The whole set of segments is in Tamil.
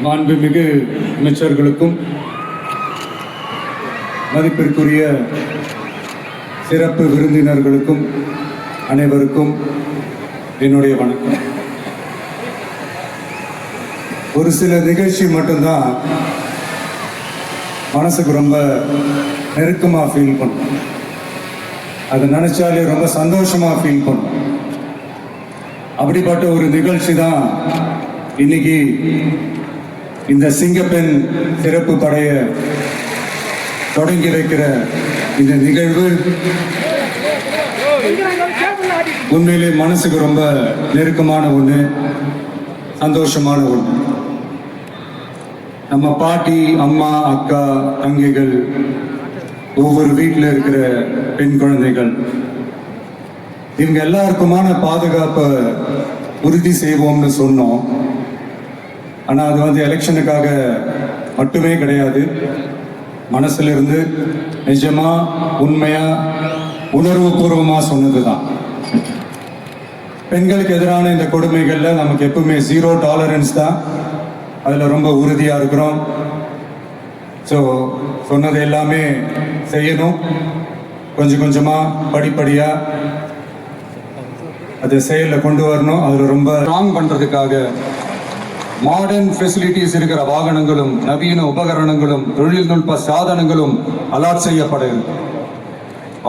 மாண்புமிகு அமைச்சர்களுக்கும் மதிப்பிற்குரிய சிறப்பு விருந்தினர்களுக்கும் அனைவருக்கும் என்னுடைய வணக்கம். ஒரு சில நிகழ்ச்சி மட்டும்தான் மனசுக்கு ரொம்ப நெருக்கமாக ஃபீல் பண்ணும். அதை நினைச்சாலே ரொம்ப சந்தோஷமா ஃபீல் பண்ணும். அப்படிப்பட்ட ஒரு நிகழ்ச்சி தான் இன்னைக்கு இந்த சிங்கப்பெண் சிறப்பு படையை தொடங்கி வைக்கிற இந்த நிகழ்வு. உண்மையிலே மனசுக்கு ரொம்ப நெருக்கமான ஒன்று, சந்தோஷமான ஒன்று. நம்ம பாட்டி, அம்மா, அக்கா, தங்கைகள், ஒவ்வொரு வீட்டில் இருக்கிற பெண் குழந்தைகள், இவங்க எல்லாருக்குமான பாதுகாப்பை உறுதி செய்வோம்னு சொன்னோம். ஆனால் அது எலெக்ஷனுக்காக மட்டுமே கிடையாது. மனசுல இருந்து நிஜமா, உண்மையா, உணர்வு பூர்வமா சொன்னதுதான். பெண்களுக்கு எதிரான இந்த கொடுமைகள்ல நமக்கு எப்பவுமே 0 டாலரன்ஸ் தான். அதுல ரொம்ப உறுதியா இருக்கிறோம். ஸோ சொன்னது எல்லாமே செய்யணும். கொஞ்சம் கொஞ்சமா, படிப்படியா அதை செயலில் கொண்டு வரணும். அதில் ரொம்ப ஸ்ட்ராங் பண்றதுக்காக மாடர்ன் ஃபெசிலிட்டிஸ் இருக்கிற வாகனங்களும், நவீன உபகரணங்களும், தொழில்நுட்ப சாதனங்களும் அலாட் செய்யப்படுது.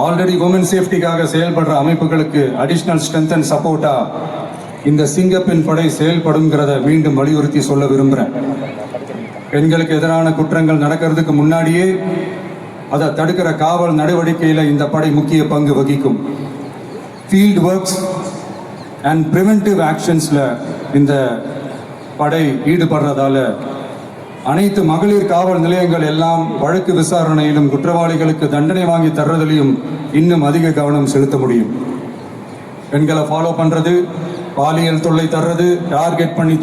ஆல்ரெடி உமன் சேஃப்டிக்காக செயல்படுற அமைப்புகளுக்கு அடிஷனல் ஸ்ட்ரென்த் அண்ட் சப்போர்ட்டா இந்த சிங்கப்பெண் படை செயல்படுங்கிறத மீண்டும் வலியுறுத்தி சொல்ல விரும்புகிறேன். பெண்களுக்கு எதிரான குற்றங்கள் நடக்கிறதுக்கு முன்னாடியே அதை தடுக்கிற காவல் நடவடிக்கையில் இந்த படை முக்கிய பங்கு வகிக்கும். ஃபீல்ட் ஒர்க்ஸ் அண்ட் ப்ரிவென்டிவ் ஆக்ஷன்ஸில் இந்த படை ஈடுபடுறதால அனைத்து மகளிர் காவல் நிலையங்கள் எல்லாம் வழக்கு விசாரணையிலும் குற்றவாளிகளுக்கு தண்டனை வாங்கி தர்றதிலையும் இன்னும் அதிக கவனம் செலுத்த முடியும். பெண்களை ஃபாலோ பண்றது, பாலியல் தொல்லை தர்றது, டார்கெட் பண்ணி